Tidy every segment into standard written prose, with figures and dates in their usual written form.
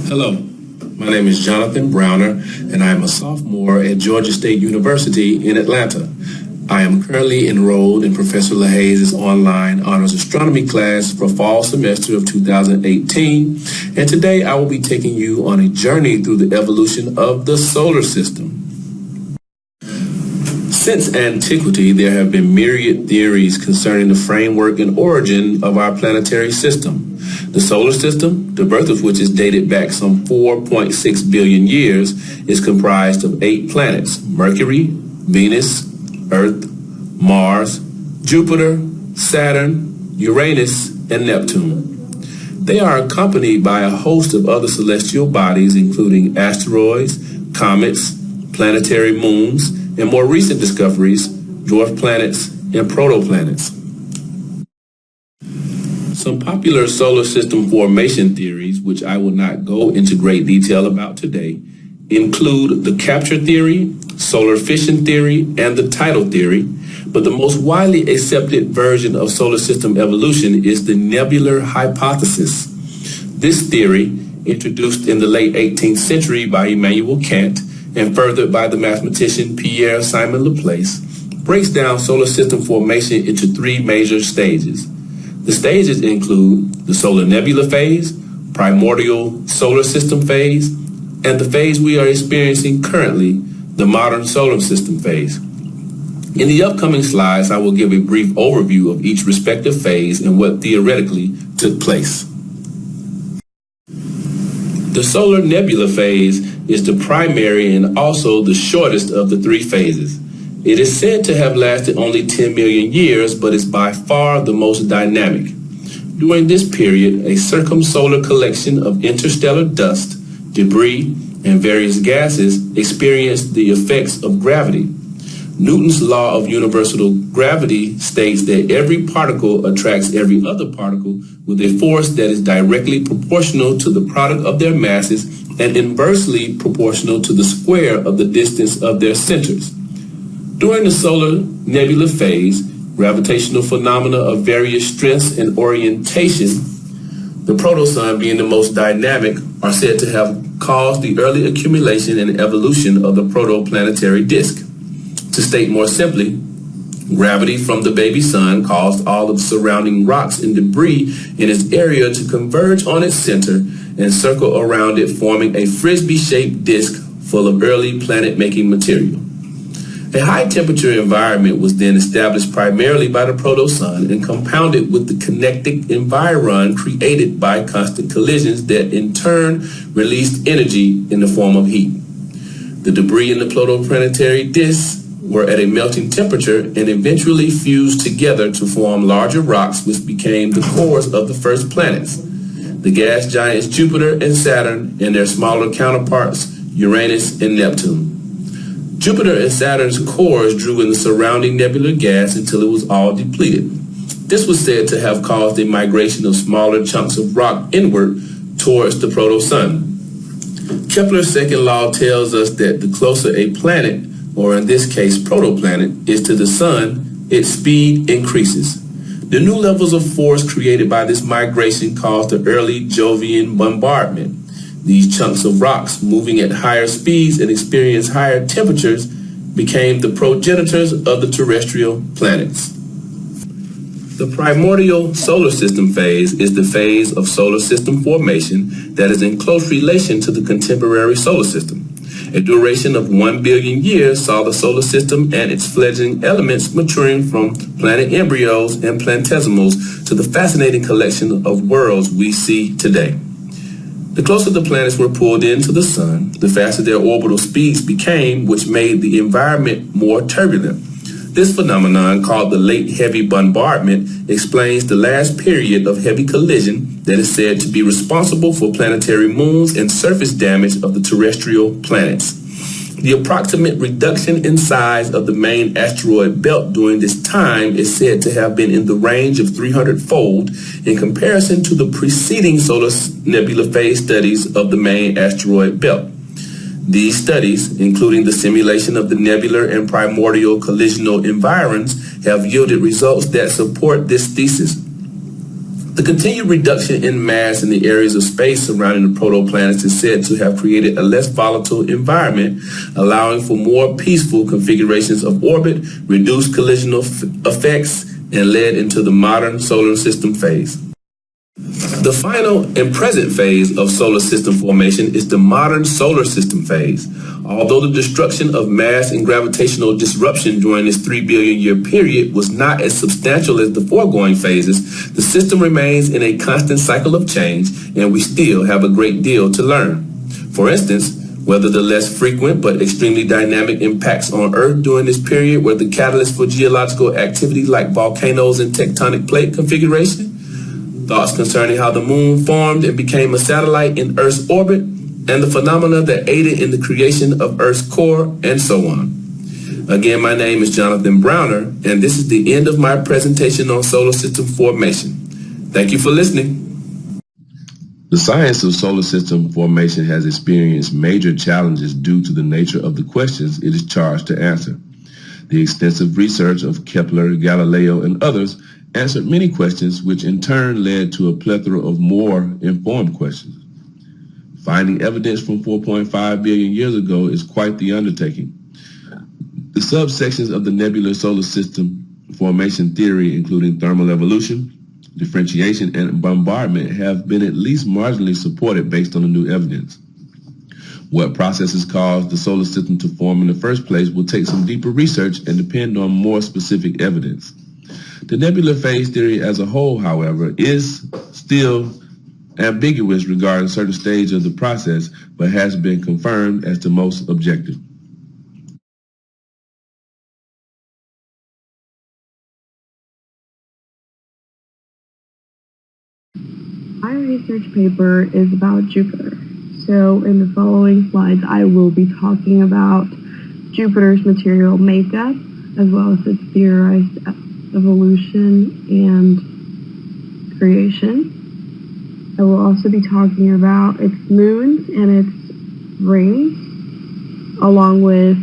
Hello, my name is Jonathan Browner, and I am a sophomore at Georgia State University in Atlanta. I am currently enrolled in Professor LaHaye's online honors astronomy class for fall semester of 2018, and today I will be taking you on a journey through the evolution of the solar system. Since antiquity, there have been myriad theories concerning the framework and origin of our planetary system. The solar system, the birth of which is dated back some 4.6 billion years, is comprised of 8 planets: Mercury, Venus, Earth, Mars, Jupiter, Saturn, Uranus, and Neptune. They are accompanied by a host of other celestial bodies, including asteroids, comets, planetary moons, and more recent discoveries, dwarf planets and protoplanets. Some popular solar system formation theories, which I will not go into great detail about today, include the capture theory, solar fission theory, and the tidal theory, but the most widely accepted version of solar system evolution is the nebular hypothesis. This theory, introduced in the late 18th century by Immanuel Kant and furthered by the mathematician Pierre-Simon Laplace, breaks down solar system formation into 3 major stages. The stages include the solar nebula phase, primordial solar system phase, and the phase we are experiencing currently, the modern solar system phase. In the upcoming slides, I will give a brief overview of each respective phase and what theoretically took place. The solar nebula phase is the primary and also the shortest of the 3 phases. It is said to have lasted only 10 million years, but is by far the most dynamic. During this period, a circumsolar collection of interstellar dust, debris, and various gases experienced the effects of gravity. Newton's law of universal gravity states that every particle attracts every other particle with a force that is directly proportional to the product of their masses and inversely proportional to the square of the distance of their centers. During the solar nebula phase, gravitational phenomena of various strengths and orientation, the protosun being the most dynamic, are said to have caused the early accumulation and evolution of the protoplanetary disk. To state more simply, gravity from the baby sun caused all of the surrounding rocks and debris in its area to converge on its center and circle around it, forming a frisbee-shaped disk full of early planet-making material. A high-temperature environment was then established primarily by the protosun and compounded with the kinetic environ created by constant collisions that in turn released energy in the form of heat. The debris in the protoplanetary disks were at a melting temperature and eventually fused together to form larger rocks, which became the cores of the first planets, the gas giants Jupiter and Saturn, and their smaller counterparts Uranus and Neptune. Jupiter and Saturn's cores drew in the surrounding nebular gas until it was all depleted. This was said to have caused a migration of smaller chunks of rock inward towards the protosun. Kepler's second law tells us that the closer a planet, or in this case protoplanet, is to the sun, its speed increases. The new levels of force created by this migration caused the early Jovian bombardment. These chunks of rocks, moving at higher speeds and experience higher temperatures, became the progenitors of the terrestrial planets. The primordial solar system phase is the phase of solar system formation that is in close relation to the contemporary solar system. A duration of 1 billion years saw the solar system and its fledgling elements maturing from planet embryos and planetesimals to the fascinating collection of worlds we see today. The closer the planets were pulled into the sun, the faster their orbital speeds became, which made the environment more turbulent. This phenomenon, called the late heavy bombardment, explains the last period of heavy collision that is said to be responsible for planetary moons and surface damage of the terrestrial planets. The approximate reduction in size of the main asteroid belt during this time is said to have been in the range of 300-fold in comparison to the preceding solar nebula phase studies of the main asteroid belt. These studies, including the simulation of the nebular and primordial collisional environs, have yielded results that support this thesis. The continued reduction in mass in the areas of space surrounding the protoplanets is said to have created a less volatile environment, allowing for more peaceful configurations of orbit, reduced collisional effects, and led into the modern solar system phase. The final and present phase of solar system formation is the modern solar system phase. Although the destruction of mass and gravitational disruption during this 3 billion year period was not as substantial as the foregoing phases, the system remains in a constant cycle of change, and we still have a great deal to learn. For instance, whether the less frequent but extremely dynamic impacts on Earth during this period were the catalyst for geological activity like volcanoes and tectonic plate configuration, thoughts concerning how the moon formed and became a satellite in Earth's orbit, and the phenomena that aided in the creation of Earth's core, and so on. Again, my name is Jonathan Browner, and this is the end of my presentation on solar system formation. Thank you for listening. The science of solar system formation has experienced major challenges due to the nature of the questions it is charged to answer. The extensive research of Kepler, Galileo, and others answered many questions, which in turn led to a plethora of more informed questions. Finding evidence from 4.5 billion years ago is quite the undertaking. The subsections of the nebular solar system formation theory, including thermal evolution, differentiation, and bombardment, have been at least marginally supported based on the new evidence. What processes caused the solar system to form in the first place will take some deeper research and depend on more specific evidence. The nebular phase theory as a whole, however, is still ambiguous regarding certain stages of the process, but has been confirmed as the most objective. My research paper is about Jupiter. So in the following slides, I will be talking about Jupiter's material makeup, as well as its theorized evolution and creation. I will also be talking about its moons and its rings, along with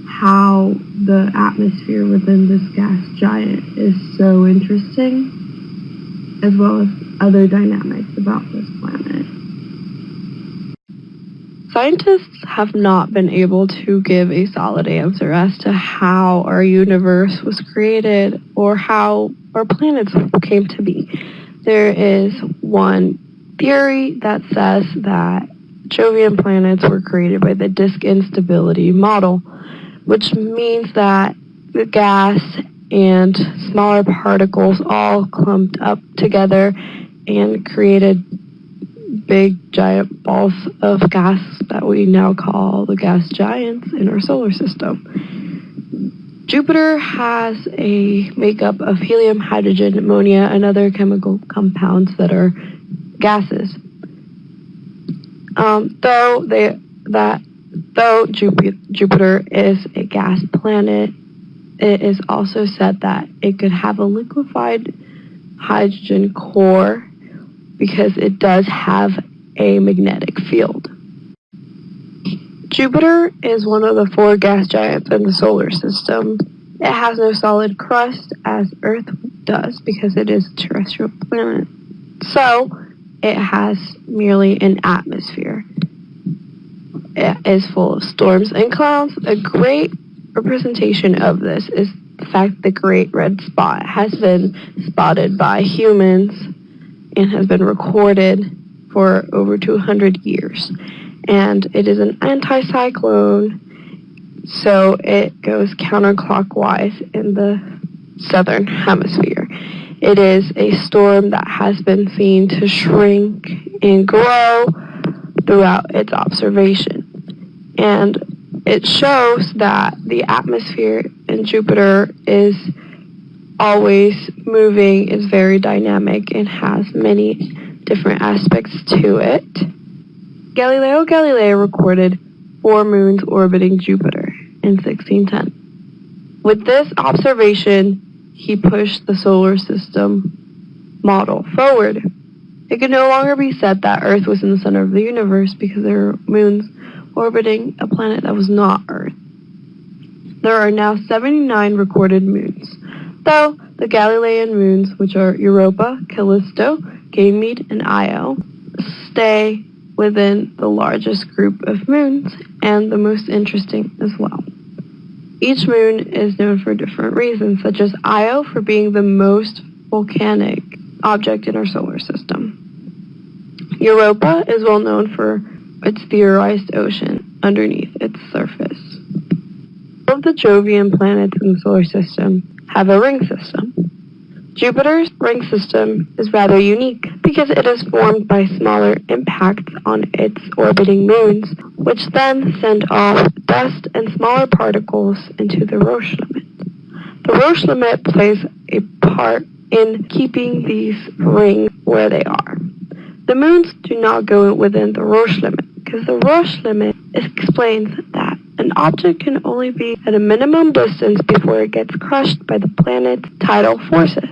how the atmosphere within this gas giant is so interesting, as well as other dynamics about this planet. Scientists have not been able to give a solid answer as to how our universe was created or how our planets came to be. There is one theory that says that Jovian planets were created by the disk instability model, which means that the gas and smaller particles all clumped up together and created big giant balls of gas that we now call the gas giants in our solar system. Jupiter has a makeup of helium, hydrogen, ammonia, and other chemical compounds that are gases. Though Jupiter is a gas planet, it is also said that it could have a liquefied hydrogen core because it does have a magnetic field. Jupiter is one of the 4 gas giants in the solar system. It has no solid crust as Earth does because it is a terrestrial planet. So it has merely an atmosphere. It is full of storms and clouds. A great representation of this is the fact the Great Red Spot has been spotted by humans and has been recorded for over 200 years. And it is an anticyclone, so it goes counterclockwise in the southern hemisphere. It is a storm that has been seen to shrink and grow throughout its observation. And it shows that the atmosphere in Jupiter is always moving, is very dynamic, and has many different aspects to it. Galileo Galilei recorded 4 moons orbiting Jupiter in 1610. With this observation, he pushed the solar system model forward. It could no longer be said that Earth was in the center of the universe because there are moons orbiting a planet that was not Earth. There are now 79 recorded moons, though the Galilean moons, which are Europa, Callisto, Ganymede, and Io stay within the largest group of moons and the most interesting as well. Each moon is known for different reasons, such as Io for being the most volcanic object in our solar system. Europa is well known for its theorized ocean underneath its surface. All of the Jovian planets in the solar system have a ring system. Jupiter's ring system is rather unique because it is formed by smaller impacts on its orbiting moons, which then send off dust and smaller particles into the Roche limit. The Roche limit plays a part in keeping these rings where they are. The moons do not go within the Roche limit because the Roche limit explains that an object can only be at a minimum distance before it gets crushed by the planet's tidal forces.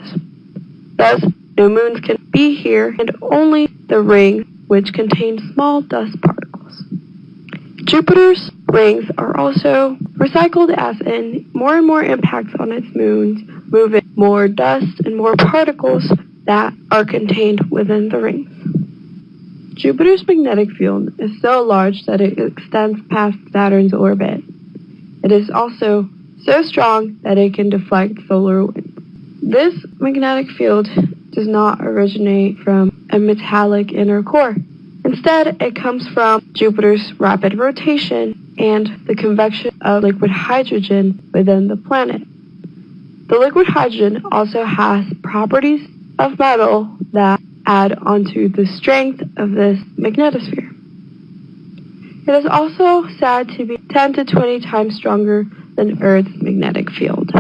Thus, no moons can be here, and only the ring, which contains small dust particles. Jupiter's rings are also recycled, as in more and more impacts on its moons move in more dust and more particles that are contained within the rings. Jupiter's magnetic field is so large that it extends past Saturn's orbit. It is also so strong that it can deflect solar winds. This magnetic field does not originate from a metallic inner core. Instead, it comes from Jupiter's rapid rotation and the convection of liquid hydrogen within the planet. The liquid hydrogen also has properties of metal that add onto the strength of this magnetosphere. It is also said to be 10 to 20 times stronger than Earth's magnetic field.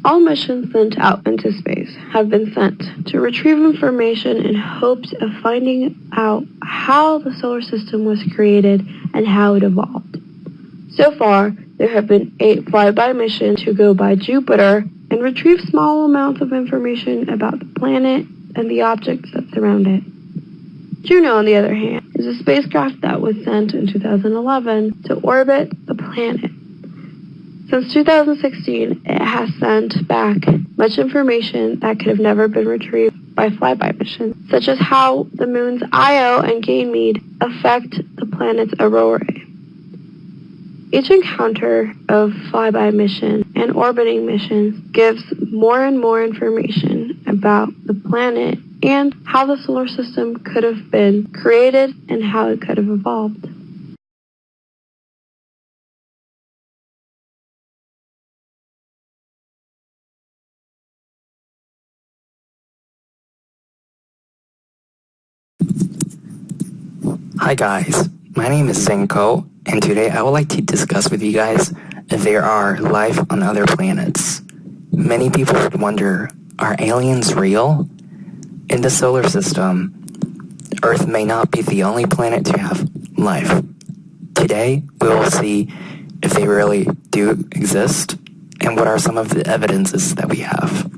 All missions sent out into space have been sent to retrieve information in hopes of finding out how the solar system was created and how it evolved. So far, there have been 8 flyby missions to go by Jupiter and retrieve small amounts of information about the planet and the objects that surround it. Juno, on the other hand, is a spacecraft that was sent in 2011 to orbit the planet. Since 2016, it has sent back much information that could have never been retrieved by flyby missions, such as how the moons Io and Ganymede affect the planet's aurorae. Each encounter of flyby mission and orbiting missions gives more and more information about the planet and how the solar system could have been created and how it could have evolved. Hi guys, my name is Zenko, and today I would like to discuss with you guys if there are life on other planets. Many people would wonder, are aliens real? In the solar system, Earth may not be the only planet to have life. Today, we will see if they really do exist and what are some of the evidences that we have.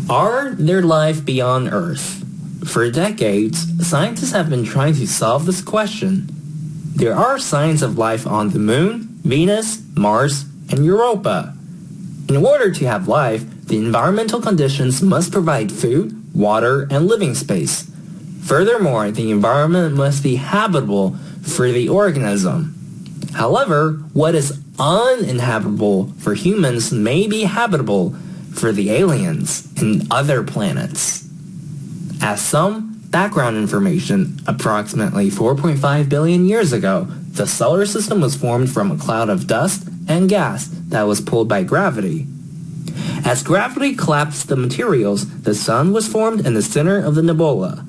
Are there life beyond Earth? For decades, scientists have been trying to solve this question. There are signs of life on the Moon, Venus, Mars, and Europa. In order to have life, the environmental conditions must provide food, water, and living space. Furthermore, the environment must be habitable for the organism. However, what is uninhabitable for humans may be habitable for the aliens and other planets. As some background information, approximately 4.5 billion years ago, the solar system was formed from a cloud of dust and gas that was pulled by gravity. As gravity collapsed the materials, the sun was formed in the center of the nebula.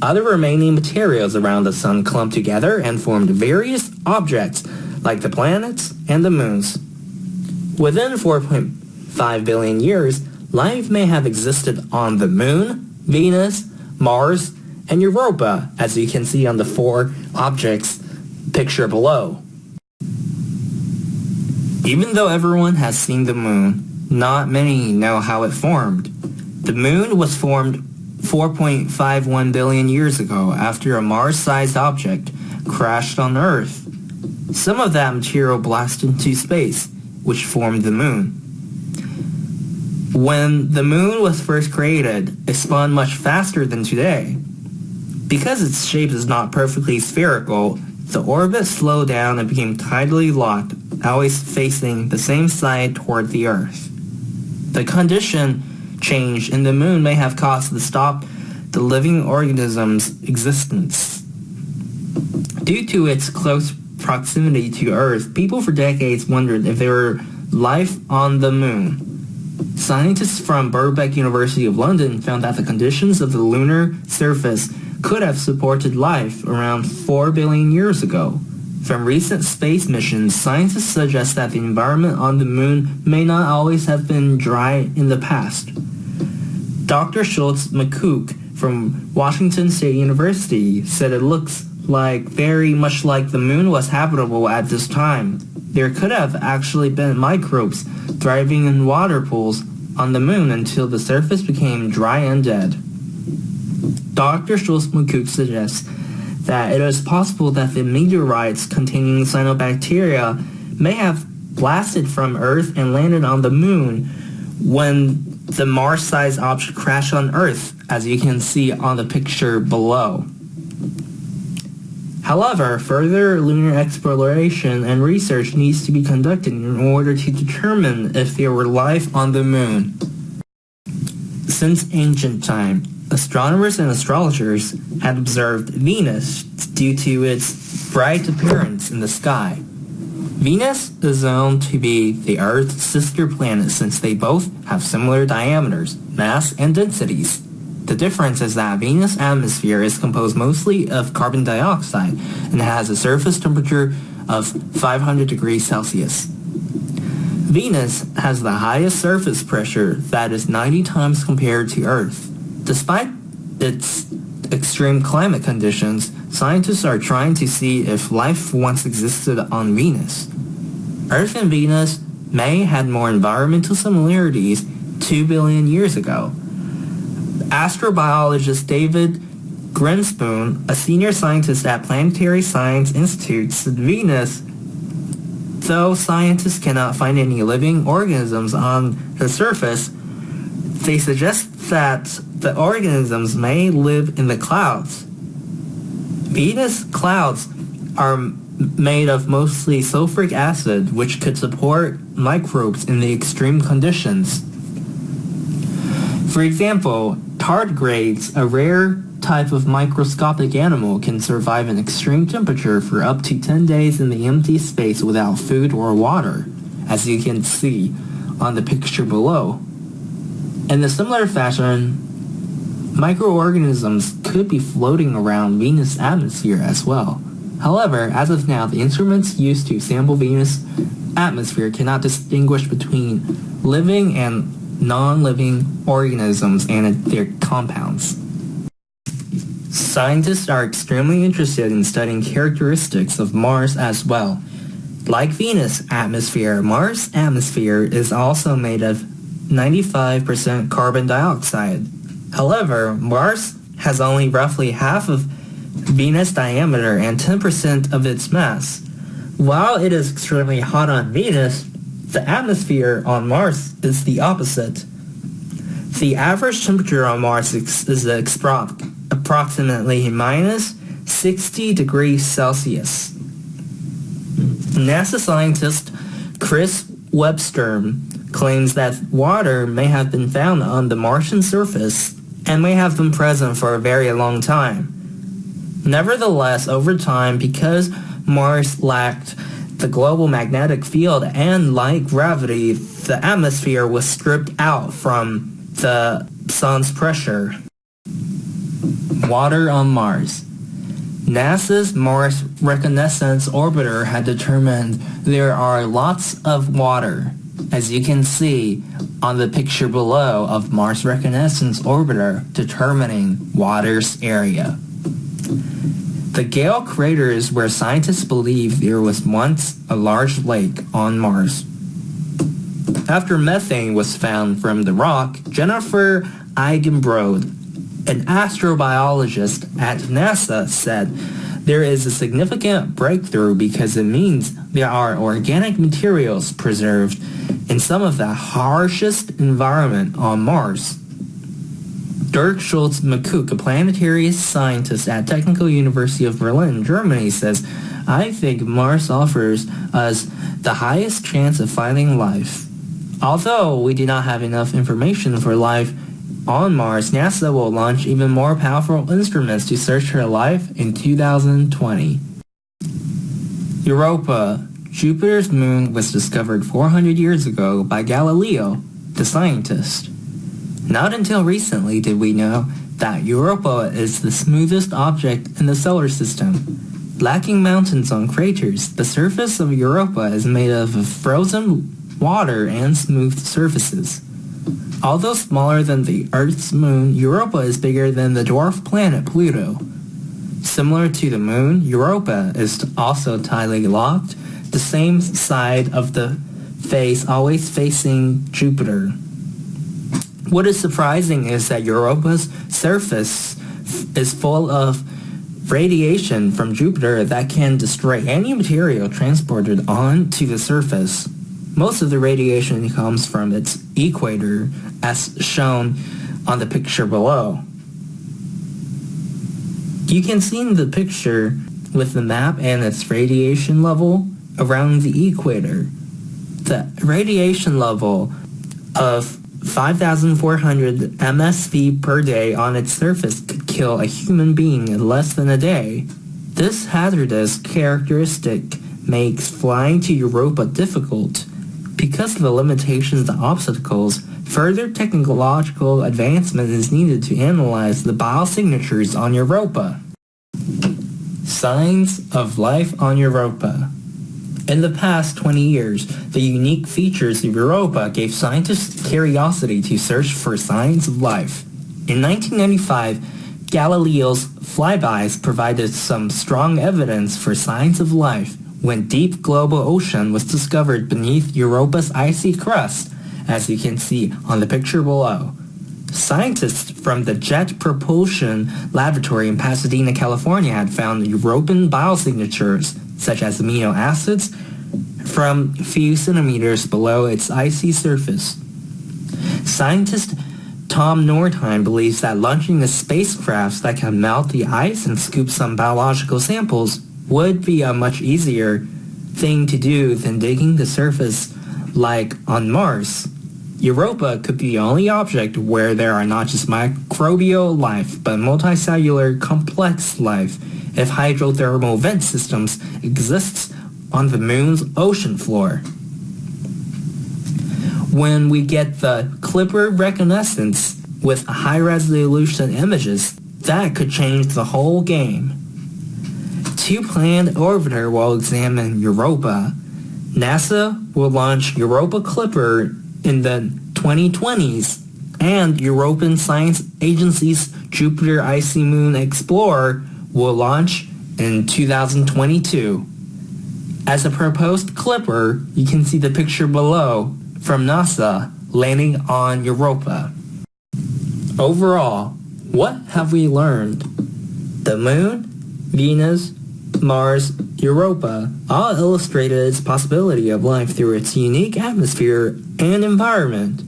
Other remaining materials around the sun clumped together and formed various objects like the planets and the moons. Within 4.5 billion years, life may have existed on the Moon, Venus, Mars, and Europa, as you can see on the 4 objects picture below. Even though everyone has seen the Moon, not many know how it formed. The Moon was formed 4.51 billion years ago after a Mars-sized object crashed on Earth. Some of that material blasted into space, which formed the Moon. When the moon was first created, it spun much faster than today. Because its shape is not perfectly spherical, the orbit slowed down and became tidally locked, always facing the same side toward the Earth. The condition change in the moon may have caused to stop the living organism's existence. Due to its close proximity to Earth, people for decades wondered if there were life on the moon. Scientists from Birkbeck University of London found that the conditions of the lunar surface could have supported life around 4 billion years ago. From recent space missions, scientists suggest that the environment on the moon may not always have been dry in the past. Dr. Schultz McCook from Washington State University said it looks very much like the moon was habitable at this time. There could have actually been microbes thriving in water pools on the moon until the surface became dry and dead. Dr. Schultz McCook suggests that it is possible that the meteorites containing cyanobacteria may have blasted from Earth and landed on the moon when the Mars-sized object crashed on Earth, as you can see on the picture below. However, further lunar exploration and research needs to be conducted in order to determine if there were life on the moon. Since ancient time, astronomers and astrologers had observed Venus due to its bright appearance in the sky. Venus is known to be the Earth's sister planet since they both have similar diameters, mass, and densities. The difference is that Venus' atmosphere is composed mostly of carbon dioxide and has a surface temperature of 500 degrees Celsius. Venus has the highest surface pressure that is 90 times compared to Earth. Despite its extreme climate conditions, scientists are trying to see if life once existed on Venus. Earth and Venus may had more environmental similarities 2 billion years ago. Astrobiologist David Grinspoon, a senior scientist at Planetary Science Institute, said Venus, though scientists cannot find any living organisms on the surface, they suggest that the organisms may live in the clouds. Venus clouds are made of mostly sulfuric acid, which could support microbes in the extreme conditions. For example, tardigrades, a rare type of microscopic animal, can survive an extreme temperature for up to 10 days in the empty space without food or water, as you can see on the picture below. In a similar fashion, microorganisms could be floating around Venus' atmosphere as well. However, as of now, the instruments used to sample Venus' atmosphere cannot distinguish between living and non-living organisms and their compounds. Scientists are extremely interested in studying characteristics of Mars as well. Like Venus' atmosphere, Mars' atmosphere is also made of 95% carbon dioxide. However, Mars has only roughly half of Venus' diameter and 10% of its mass. While it is extremely hot on Venus, the atmosphere on Mars is the opposite. The average temperature on Mars is approximately minus 60 degrees Celsius. NASA scientist Chris Webster claims that water may have been found on the Martian surface and may have been present for a very long time. Nevertheless, over time, because Mars lacked the global magnetic field and light gravity, the atmosphere was stripped out from the sun's pressure. Water on Mars. NASA's Mars Reconnaissance Orbiter had determined there are lots of water, as you can see on the picture below of Mars Reconnaissance Orbiter determining water's area. The Gale crater is where scientists believe there was once a large lake on Mars. After methane was found from the rock, Jennifer Eigenbrod, an astrobiologist at NASA, said there is a significant breakthrough because it means there are organic materials preserved in some of the harshest environment on Mars. Dirk Schultz-McCook, a planetary scientist at Technical University of Berlin, Germany, says, "I think Mars offers us the highest chance of finding life. Although we do not have enough information for life on Mars, NASA will launch even more powerful instruments to search for life in 2020. Europa, Jupiter's moon, was discovered 400 years ago by Galileo, the scientist. Not until recently did we know that Europa is the smoothest object in the solar system. Lacking mountains on craters, the surface of Europa is made of frozen water and smooth surfaces. Although smaller than the Earth's moon, Europa is bigger than the dwarf planet Pluto. Similar to the moon, Europa is also tidally locked, the same side of the face always facing Jupiter. What is surprising is that Europa's surface is full of radiation from Jupiter that can destroy any material transported onto the surface. Most of the radiation comes from its equator, as shown on the picture below. You can see in the picture with the map and its radiation level around the equator. The radiation level of 5,400 MSV per day on its surface could kill a human being in less than a day. This hazardous characteristic makes flying to Europa difficult. Because of the limitations and obstacles, further technological advancement is needed to analyze the biosignatures on Europa. Signs of life on Europa. In the past 20 years, the unique features of Europa gave scientists curiosity to search for signs of life. In 1995, Galileo's flybys provided some strong evidence for signs of life when deep global ocean was discovered beneath Europa's icy crust, as you can see on the picture below. Scientists from the Jet Propulsion Laboratory in Pasadena, California had found European biosignatures, such as amino acids, from a few centimeters below its icy surface. Scientist Tom Nordheim believes that launching a spacecraft that can melt the ice and scoop some biological samples would be a much easier thing to do than digging the surface like on Mars. Europa could be the only object where there are not just microbial life, but multicellular complex life, if hydrothermal vent systems exist on the moon's ocean floor. When we get the Clipper reconnaissance with high-resolution images, that could change the whole game. Two planned orbiter will examine Europa. NASA will launch Europa Clipper in the 2020s, and European Science Agency's Jupiter Icy Moon Explorer will launch in 2022. As a proposed Clipper, you can see the picture below from NASA landing on Europa. Overall, what have we learned? The Moon, Venus, Mars, Europa all illustrated its possibility of life through its unique atmosphere and environment.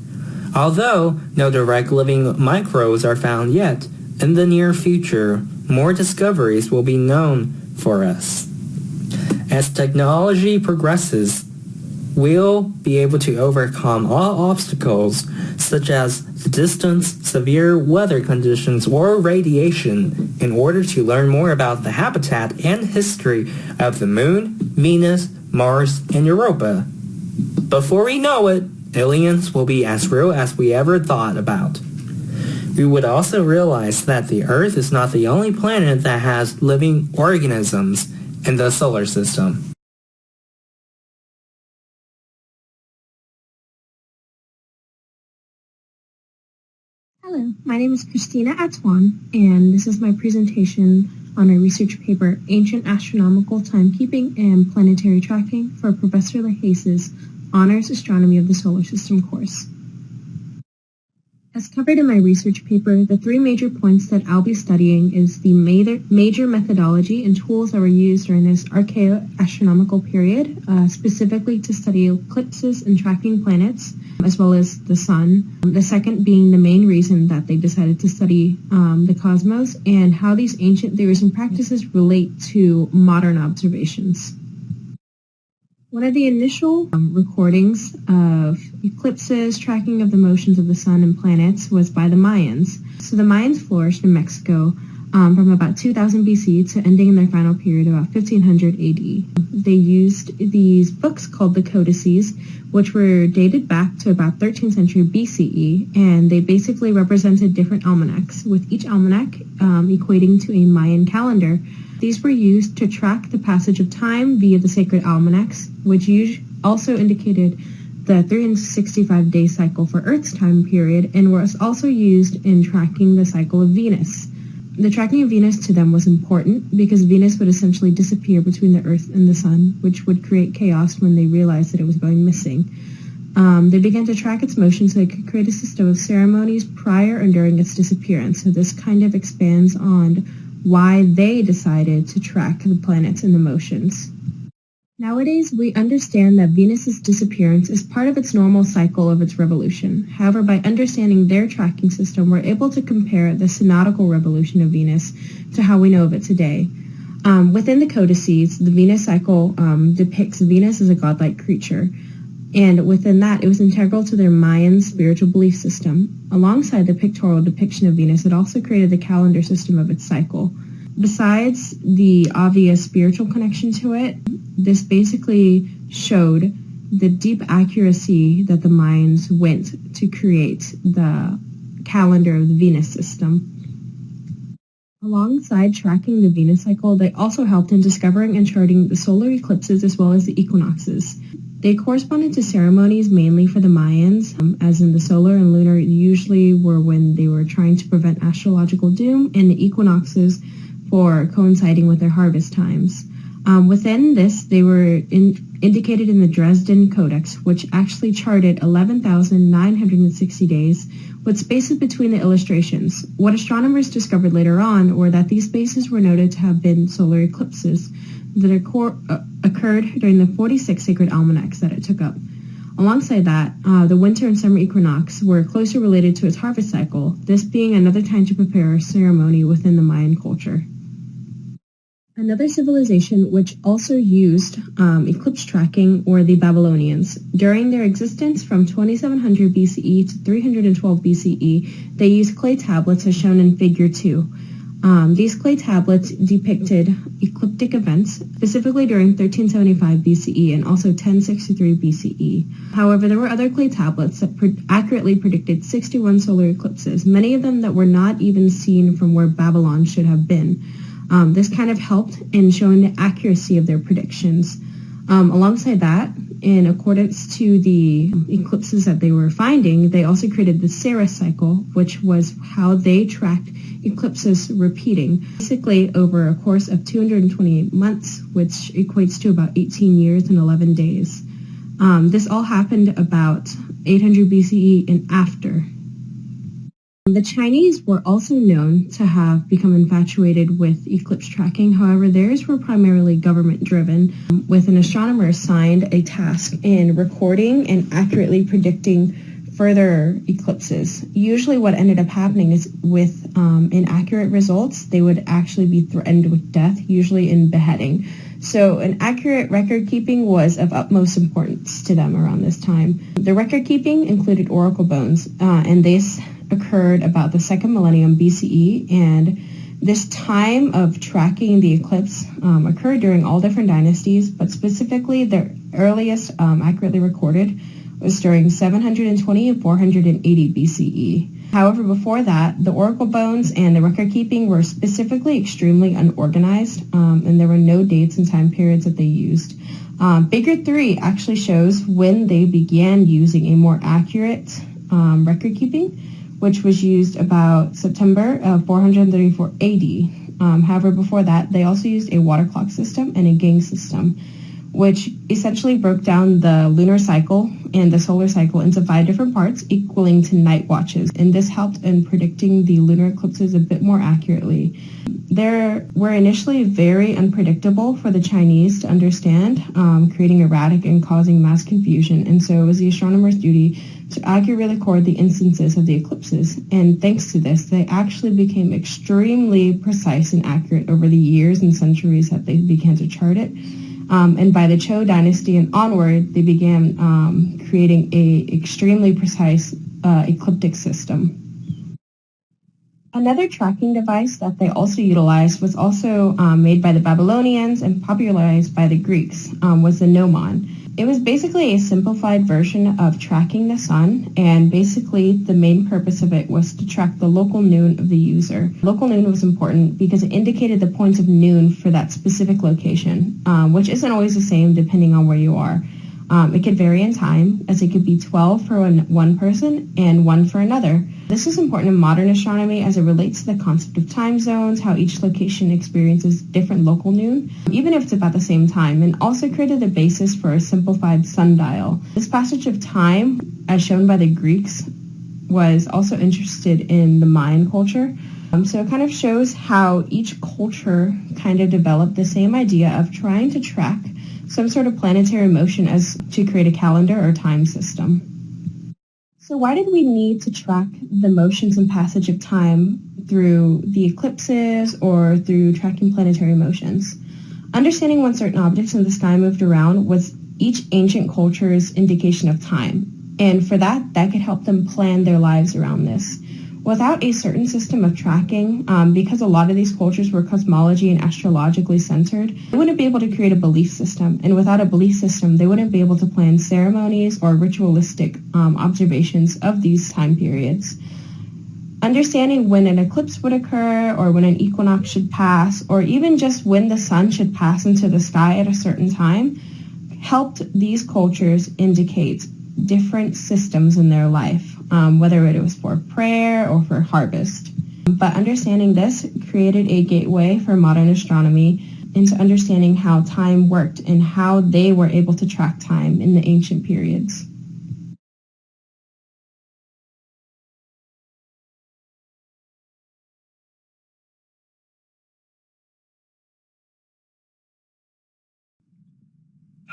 Although no direct living microbes are found yet, in the near future, more discoveries will be known for us. As technology progresses, we'll be able to overcome all obstacles such as the distance, severe weather conditions, or radiation in order to learn more about the habitat and history of the Moon, Venus, Mars, and Europa. Before we know it, aliens will be as real as we ever thought about. We would also realize that the Earth is not the only planet that has living organisms in the solar system. Hello, my name is Christina Atwan, and this is my presentation on a research paper, Ancient Astronomical Timekeeping and Planetary Tracking, for Professor LaHace's Honors Astronomy of the Solar System course. As covered in my research paper, the three major points that I'll be studying is the major methodology and tools that were used during this archaeoastronomical period, specifically to study eclipses and tracking planets, as well as the sun. The second being the main reason that they decided to study the cosmos, and how these ancient theories and practices relate to modern observations. One of the initial recordings of eclipses, tracking of the motions of the sun and planets, was by the Mayans. So the Mayans flourished in Mexico from about 2000 BC to ending in their final period about 1500 AD. They used these books called the codices, which were dated back to about 13th century BCE, and they basically represented different almanacs, with each almanac equating to a Mayan calendar. These were used to track the passage of time via the sacred almanacs, which also indicated the 365-day cycle for Earth's time period, and was also used in tracking the cycle of Venus. The tracking of Venus to them was important because Venus would essentially disappear between the Earth and the Sun, which would create chaos when they realized that it was going missing. They began to track its motion so they could create a system of ceremonies prior and during its disappearance. So this kind of expands on why they decided to track the planets and the motions. Nowadays, we understand that Venus's disappearance is part of its normal cycle of its revolution. However, by understanding their tracking system, we're able to compare the synodical revolution of Venus to how we know of it today. Within the codices, the Venus cycle depicts Venus as a godlike creature. And within that, it was integral to their Mayan spiritual belief system. Alongside the pictorial depiction of Venus, it also created the calendar system of its cycle. Besides the obvious spiritual connection to it, this basically showed the deep accuracy that the Mayans went to create the calendar of the Venus system. Alongside tracking the Venus cycle, they also helped in discovering and charting the solar eclipses as well as the equinoxes. They corresponded to ceremonies mainly for the Mayans, as in the solar and lunar usually were when they were trying to prevent astrological doom, and the equinoxes for coinciding with their harvest times. Within this, they were indicated in the Dresden Codex, which actually charted 11,960 days, with spaces between the illustrations. What astronomers discovered later on were that these spaces were noted to have been solar eclipses that occurred during the 46 sacred almanacs that it took up. Alongside that, the winter and summer equinox were closely related to its harvest cycle, this being another time to prepare a ceremony within the Mayan culture. Another civilization which also used eclipse tracking were the Babylonians. During their existence from 2700 BCE to 312 BCE, they used clay tablets as shown in Figure 2. These clay tablets depicted ecliptic events, specifically during 1375 BCE and also 1063 BCE. However, there were other clay tablets that accurately predicted 61 solar eclipses, many of them that were not even seen from where Babylon should have been. This kind of helped in showing the accuracy of their predictions. Alongside that, in accordance to the eclipses that they were finding, they also created the Saras cycle, which was how they tracked eclipses repeating, basically over a course of 228 months, which equates to about 18 years and 11 days. This all happened about 800 BCE and after. The Chinese were also known to have become infatuated with eclipse tracking. However, theirs were primarily government-driven, with an astronomer assigned a task in recording and accurately predicting further eclipses. Usually what ended up happening is with inaccurate results, they would actually be threatened with death, usually in beheading. So an accurate record keeping was of utmost importance to them around this time. The record keeping included oracle bones, and this occurred about the second millennium BCE, and this time of tracking the eclipse occurred during all different dynasties, but specifically the earliest accurately recorded was during 720 and 480 BCE. However, before that, the oracle bones and the record keeping were specifically extremely unorganized, and there were no dates and time periods that they used. Figure 3 actually shows when they began using a more accurate record keeping, which was used about September of 434 AD. However, before that, they also used a water clock system and a gang system, which essentially broke down the lunar cycle and the solar cycle into 5 different parts, equaling to night watches. And this helped in predicting the lunar eclipses a bit more accurately. They were initially very unpredictable for the Chinese to understand, creating erratic and causing mass confusion. And so it was the astronomer's duty to accurately record the instances of the eclipses. And thanks to this, they actually became extremely precise and accurate over the years and centuries that they began to chart it. And by the Zhou dynasty and onward, they began creating a extremely precise ecliptic system. Another tracking device that they also utilized was also made by the Babylonians and popularized by the Greeks, was the gnomon. It was basically a simplified version of tracking the sun, and basically the main purpose of it was to track the local noon of the user. Local noon was important because it indicated the points of noon for that specific location, which isn't always the same depending on where you are. It could vary in time, as it could be 12 for one person and 1 for another. This is important in modern astronomy as it relates to the concept of time zones, how each location experiences different local noon, even if it's about the same time, and also created the basis for a simplified sundial. This passage of time, as shown by the Greeks, was also interested in the Mayan culture. So it kind of shows how each culture kind of developed the same idea of trying to track some sort of planetary motion as to create a calendar or time system. So why did we need to track the motions and passage of time through the eclipses or through tracking planetary motions? Understanding when certain objects in the sky moved around was each ancient culture's indication of time. And for that could help them plan their lives around this. Without a certain system of tracking, because a lot of these cultures were cosmology and astrologically centered, they wouldn't be able to create a belief system. And without a belief system, they wouldn't be able to plan ceremonies or ritualistic observations of these time periods. Understanding when an eclipse would occur or when an equinox should pass, or even just when the sun should pass into the sky at a certain time, helped these cultures indicate different systems in their life, whether it was for prayer or for harvest. But understanding this created a gateway for modern astronomy into understanding how time worked and how they were able to track time in the ancient periods.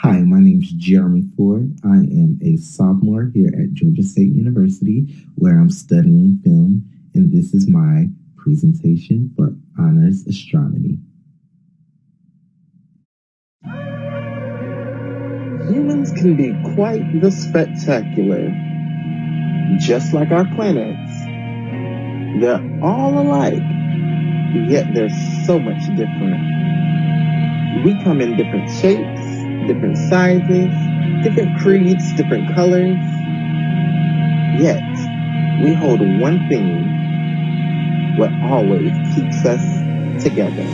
Hi, my name is Jeremy Ford. I am a sophomore here at Georgia State University, where I'm studying film, and this is my presentation for Honors Astronomy. Humans can be quite the spectacular. Just like our planets, they're all alike, yet they're so much different. We come in different shapes, different sizes, different creeds, different colors. Yet, we hold one thing, what always keeps us together.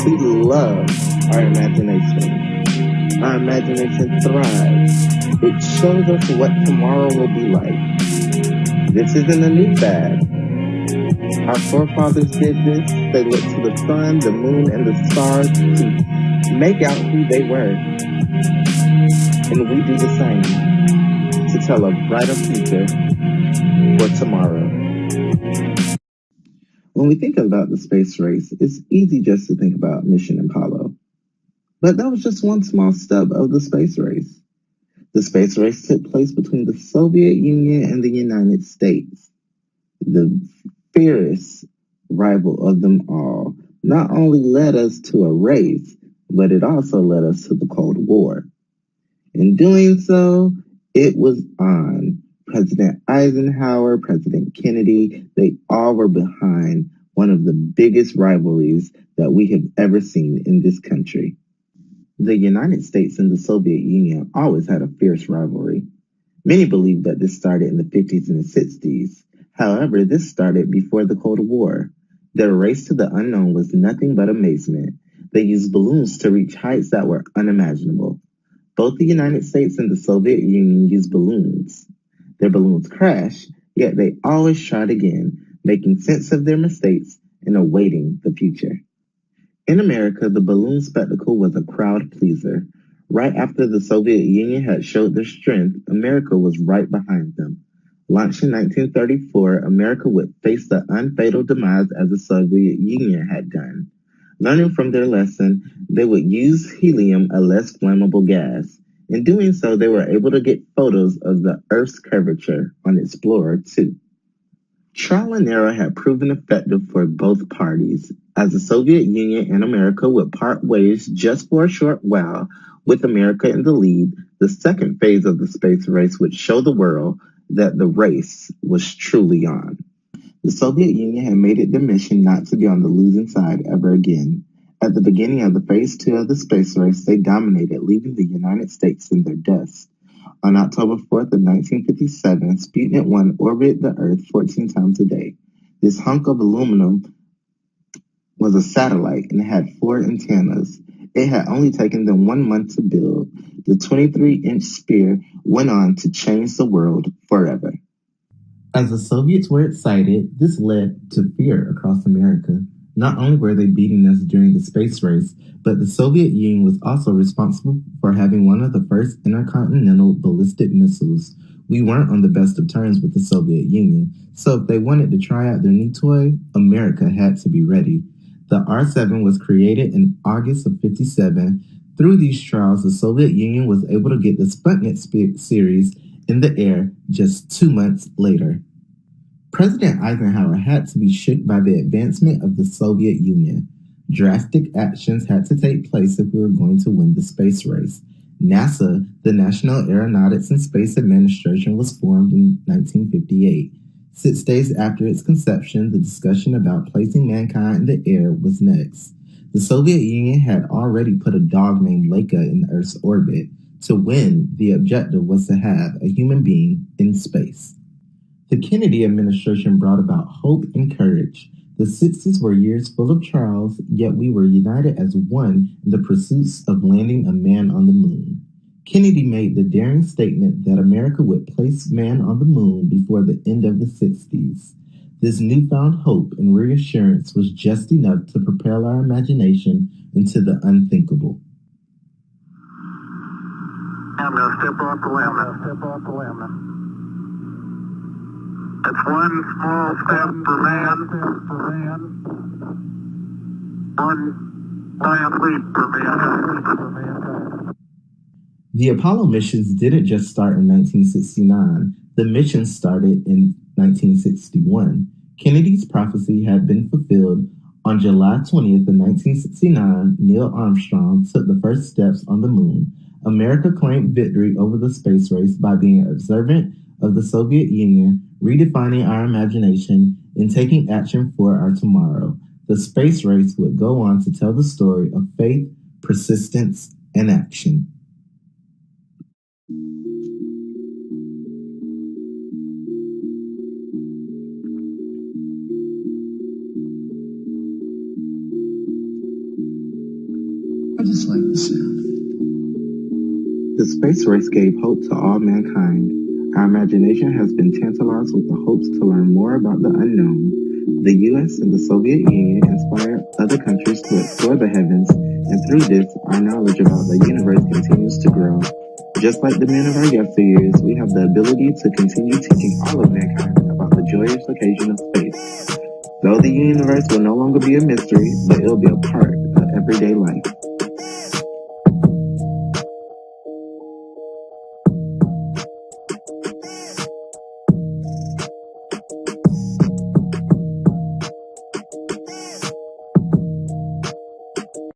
We love our imagination. Our imagination thrives. It shows us what tomorrow will be like. This isn't a new fad. Our forefathers did this. They looked to the sun, the moon, and the stars to make out who they were. And we do the same to tell a brighter future for tomorrow. When we think about the space race, it's easy just to think about Mission Apollo. But that was just one small step of the space race. The space race took place between the Soviet Union and the United States. The fierce rival of them all not only led us to a race, but it also led us to the Cold War. In doing so, it was on. President Eisenhower, President Kennedy, they all were behind one of the biggest rivalries that we have ever seen in this country. The United States and the Soviet Union always had a fierce rivalry. Many believe that this started in the 50s and the 60s. However, this started before the Cold War. Their race to the unknown was nothing but amazement. They used balloons to reach heights that were unimaginable. Both the United States and the Soviet Union used balloons. Their balloons crashed, yet they always tried again, making sense of their mistakes and awaiting the future. In America, the balloon spectacle was a crowd pleaser. Right after the Soviet Union had showed their strength, America was right behind them. Launched in 1934, America would face the unfatal demise as the Soviet Union had done. Learning from their lesson, they would use helium, a less flammable gas. In doing so, they were able to get photos of the Earth's curvature on Explorer 2. Trial and error had proven effective for both parties, as the Soviet Union and America would part ways just for a short while, with America in the lead. The second phase of the space race would show the world that the race was truly on. The Soviet Union had made it their mission not to be on the losing side ever again. At the beginning of the phase 2 of the space race, they dominated, leaving the United States in their dust. On October 4th of 1957, Sputnik 1 orbited the Earth 14 times a day. This hunk of aluminum was a satellite and had 4 antennas. It had only taken them 1 month to build. The 23-inch sphere went on to change the world forever. As the Soviets were excited, this led to fear across America. Not only were they beating us during the space race, but the Soviet Union was also responsible for having one of the first intercontinental ballistic missiles. We weren't on the best of terms with the Soviet Union, so if they wanted to try out their new toy, America had to be ready. The R-7 was created in August of '57. Through these trials, the Soviet Union was able to get the Sputnik series in the air just 2 months later. President Eisenhower had to be shook by the advancement of the Soviet Union. Drastic actions had to take place if we were going to win the space race. NASA, the National Aeronautics and Space Administration, was formed in 1958. 6 days after its conception, the discussion about placing mankind in the air was next. The Soviet Union had already put a dog named Laika in Earth's orbit. To win, the objective was to have a human being in space. The Kennedy administration brought about hope and courage. The 60s were years full of trials, yet we were united as one in the pursuits of landing a man on the moon. Kennedy made the daring statement that America would place man on the moon before the end of the 60s. This newfound hope and reassurance was just enough to propel our imagination into the unthinkable. I'm going to step off the limb. It's one small step for man, one giant leap for mankind. The Apollo missions didn't just start in 1969. The missions started in 1961. Kennedy's prophecy had been fulfilled. On July 20th of 1969, Neil Armstrong took the first steps on the moon. America claimed victory over the space race by being observant of the Soviet Union, redefining our imagination, and taking action for our tomorrow. The space race would go on to tell the story of faith, persistence, and action. I just like the sound. The space race gave hope to all mankind. Our imagination has been tantalized with the hopes to learn more about the unknown. The U.S. and the Soviet Union inspired other countries to explore the heavens, and through this, our knowledge about the universe continues to grow. Just like the men of our yesteryears, we have the ability to continue teaching all of mankind about the joyous occasion of space. Though the universe will no longer be a mystery, but it will be a part of everyday life.